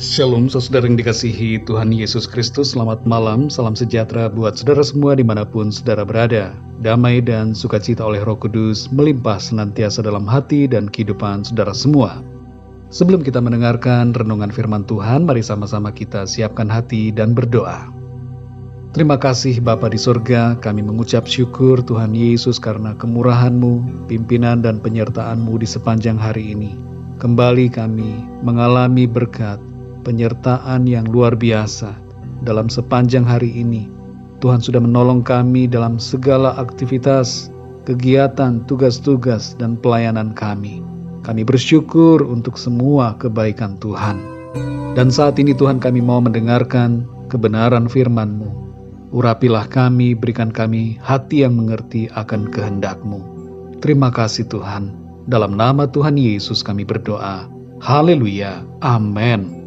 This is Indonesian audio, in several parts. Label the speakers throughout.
Speaker 1: Shalom saudara yang dikasihi Tuhan Yesus Kristus. Selamat malam, salam sejahtera buat saudara semua dimanapun saudara berada. Damai dan sukacita oleh Roh Kudus melimpah senantiasa dalam hati dan kehidupan saudara semua. Sebelum kita mendengarkan renungan firman Tuhan, mari sama-sama kita siapkan hati dan berdoa. Terima kasih Bapa di surga, kami mengucap syukur Tuhan Yesus karena kemurahan-Mu, pimpinan dan penyertaan-Mu di sepanjang hari ini. Kembali kami mengalami berkat, penyertaan yang luar biasa dalam sepanjang hari ini. Tuhan sudah menolong kami dalam segala aktivitas, kegiatan, tugas-tugas, dan pelayanan kami. Kami bersyukur untuk semua kebaikan Tuhan. Dan saat ini Tuhan kami mau mendengarkan kebenaran firman-Mu. Urapilah kami, berikan kami hati yang mengerti akan kehendak-Mu. Terima kasih Tuhan. Dalam nama Tuhan Yesus kami berdoa. Haleluya. Amin.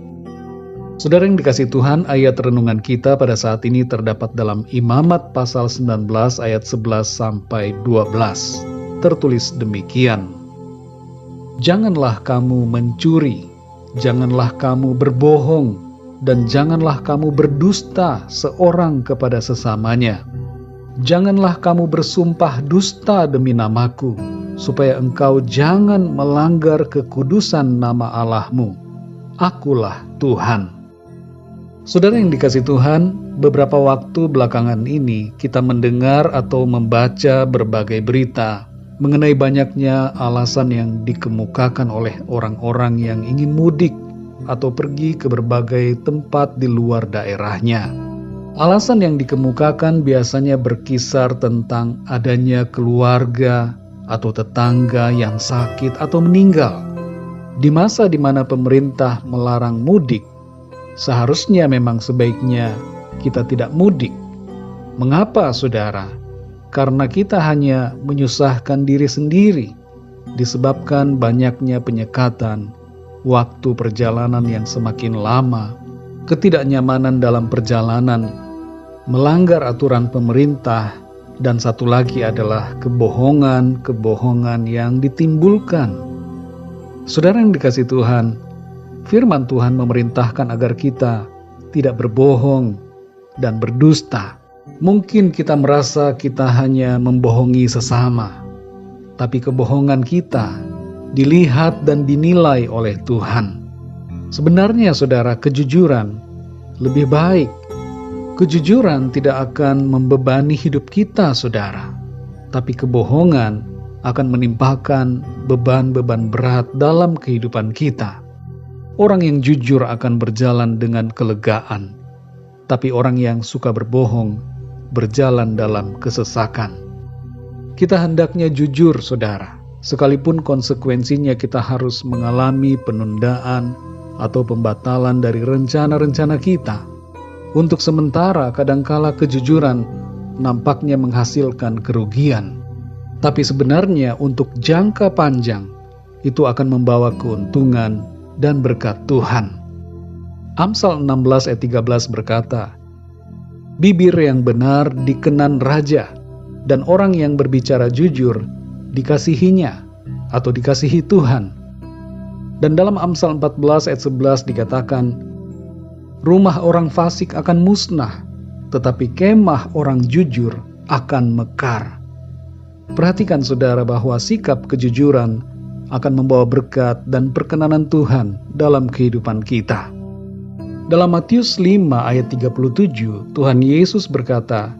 Speaker 1: Saudara yang dikasihi Tuhan, ayat renungan kita pada saat ini terdapat dalam Imamat pasal 19 ayat 11 sampai 12. Tertulis demikian. Janganlah kamu mencuri, janganlah kamu berbohong, dan janganlah kamu berdusta seorang kepada sesamanya. Janganlah kamu bersumpah dusta demi namaku, supaya engkau jangan melanggar kekudusan nama Allahmu. Akulah Tuhan. Saudara yang dikasihi Tuhan, beberapa waktu belakangan ini kita mendengar atau membaca berbagai berita mengenai banyaknya alasan yang dikemukakan oleh orang-orang yang ingin mudik atau pergi ke berbagai tempat di luar daerahnya. Alasan yang dikemukakan biasanya berkisar tentang adanya keluarga atau tetangga yang sakit atau meninggal. Di masa di mana pemerintah melarang mudik, seharusnya memang sebaiknya kita tidak mudik. Mengapa, saudara? Karena kita hanya menyusahkan diri sendiri, disebabkan banyaknya penyekatan, waktu perjalanan yang semakin lama, ketidaknyamanan dalam perjalanan, melanggar aturan pemerintah, dan satu lagi adalah kebohongan yang ditimbulkan. Saudara yang dikasihi Tuhan, firman Tuhan memerintahkan agar kita tidak berbohong dan berdusta. Mungkin kita merasa kita hanya membohongi sesama, tapi kebohongan kita dilihat dan dinilai oleh Tuhan. Sebenarnya saudara, kejujuran lebih baik. Kejujuran tidak akan membebani hidup kita, saudara. Tapi kebohongan akan menimpakan beban-beban berat dalam kehidupan kita. Orang yang jujur akan berjalan dengan kelegaan, tapi orang yang suka berbohong berjalan dalam kesesakan. Kita hendaknya jujur, saudara, sekalipun konsekuensinya kita harus mengalami penundaan atau pembatalan dari rencana-rencana kita. Untuk sementara, kadangkala kejujuran nampaknya menghasilkan kerugian, tapi sebenarnya untuk jangka panjang itu akan membawa keuntungan dan berkat Tuhan. Amsal 16 ayat 13 berkata, bibir yang benar dikenan raja, dan orang yang berbicara jujur dikasihinya atau dikasihi Tuhan. Dan dalam Amsal 14 ayat 11 dikatakan, rumah orang fasik akan musnah, tetapi kemah orang jujur akan mekar. Perhatikan saudara bahwa sikap kejujuran akan membawa berkat dan perkenanan Tuhan dalam kehidupan kita. Dalam Matius 5 ayat 37, Tuhan Yesus berkata,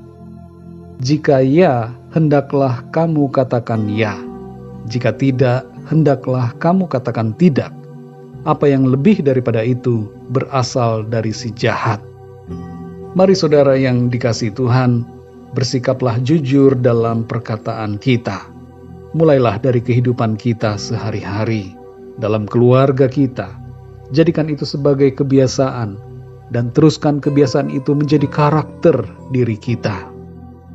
Speaker 1: jika ya, hendaklah kamu katakan ya. Jika tidak, hendaklah kamu katakan tidak. Apa yang lebih daripada itu berasal dari si jahat. Mari saudara yang dikasihi Tuhan, bersikaplah jujur dalam perkataan kita. Mulailah dari kehidupan kita sehari-hari, dalam keluarga kita. Jadikan itu sebagai kebiasaan, dan teruskan kebiasaan itu menjadi karakter diri kita.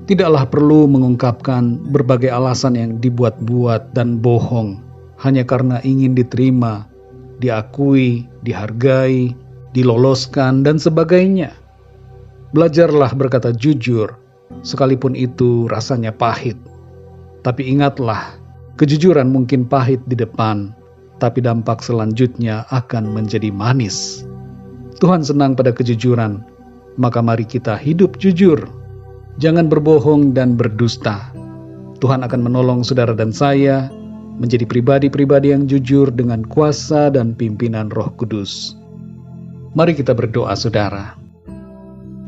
Speaker 1: Tidaklah perlu mengungkapkan berbagai alasan yang dibuat-buat dan bohong, hanya karena ingin diterima, diakui, dihargai, diloloskan, dan sebagainya. Belajarlah berkata jujur, sekalipun itu rasanya pahit. Tapi ingatlah, kejujuran mungkin pahit di depan, tapi dampak selanjutnya akan menjadi manis. Tuhan senang pada kejujuran, maka mari kita hidup jujur. Jangan berbohong dan berdusta. Tuhan akan menolong saudara dan saya menjadi pribadi-pribadi yang jujur dengan kuasa dan pimpinan Roh Kudus. Mari kita berdoa, saudara.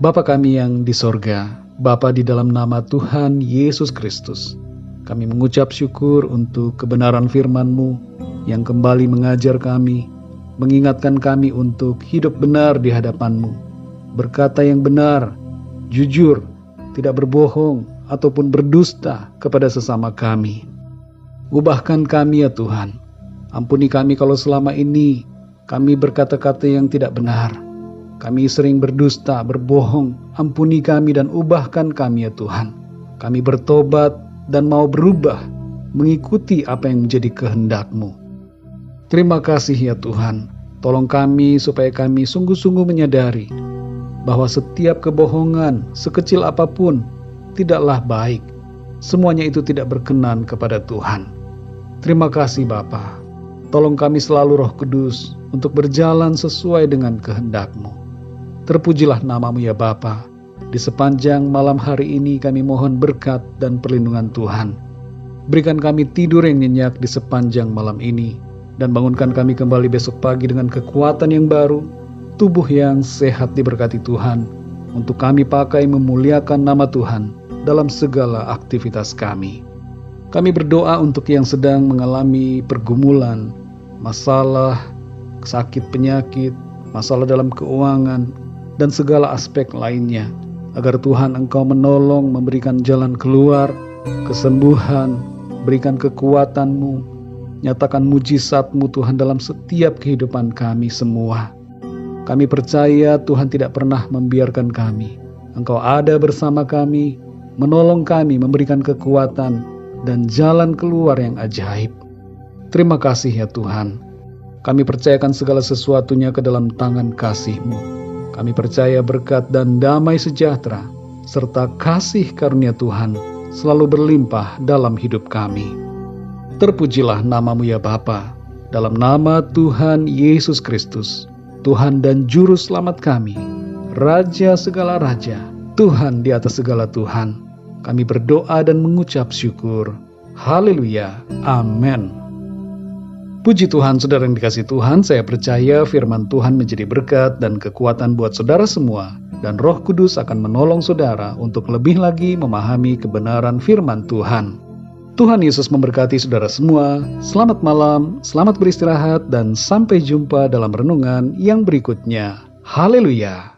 Speaker 1: Bapa kami yang di sorga, Bapa, di dalam nama Tuhan Yesus Kristus, kami mengucap syukur untuk kebenaran firman-Mu yang kembali mengajar kami, mengingatkan kami untuk hidup benar di hadapan-Mu, berkata yang benar, jujur, tidak berbohong ataupun berdusta kepada sesama kami. Ubahkan kami ya Tuhan. Ampuni kami kalau selama ini kami berkata-kata yang tidak benar. Kami sering berdusta, berbohong. Ampuni kami dan ubahkan kami ya Tuhan. Kami bertobat dan mau berubah, mengikuti apa yang menjadi kehendak-Mu. Terima kasih ya Tuhan. Tolong kami supaya kami sungguh-sungguh menyadari bahwa setiap kebohongan, sekecil apapun, tidaklah baik. Semuanya itu tidak berkenan kepada Tuhan. Terima kasih Bapa. Tolong kami selalu Roh Kudus untuk berjalan sesuai dengan kehendak-Mu. Terpujilah nama-Mu ya Bapa. Di sepanjang malam hari ini kami mohon berkat dan perlindungan Tuhan. Berikan kami tidur yang nyenyak di sepanjang malam ini, dan bangunkan kami kembali besok pagi dengan kekuatan yang baru, tubuh yang sehat diberkati Tuhan, untuk kami pakai memuliakan nama Tuhan dalam segala aktivitas kami. Kami berdoa untuk yang sedang mengalami pergumulan, masalah, sakit penyakit, masalah dalam keuangan, dan segala aspek lainnya, agar Tuhan Engkau menolong, memberikan jalan keluar, kesembuhan, berikan kekuatan-Mu, nyatakan mujizat-Mu Tuhan dalam setiap kehidupan kami semua. Kami percaya Tuhan tidak pernah membiarkan kami. Engkau ada bersama kami, menolong kami, memberikan kekuatan dan jalan keluar yang ajaib. Terima kasih ya Tuhan. Kami percayakan segala sesuatunya ke dalam tangan kasih-Mu. Kami percaya berkat dan damai sejahtera serta kasih karunia Tuhan selalu berlimpah dalam hidup kami. Terpujilah nama-Mu ya Bapa, dalam nama Tuhan Yesus Kristus, Tuhan dan Juru Selamat kami, Raja segala raja, Tuhan di atas segala Tuhan. Kami berdoa dan mengucap syukur. Haleluya. Amin. Puji Tuhan, saudara yang dikasihi Tuhan, saya percaya firman Tuhan menjadi berkat dan kekuatan buat saudara semua, dan Roh Kudus akan menolong saudara untuk lebih lagi memahami kebenaran firman Tuhan. Tuhan Yesus memberkati saudara semua. Selamat malam, selamat beristirahat, dan sampai jumpa dalam renungan yang berikutnya. Haleluya.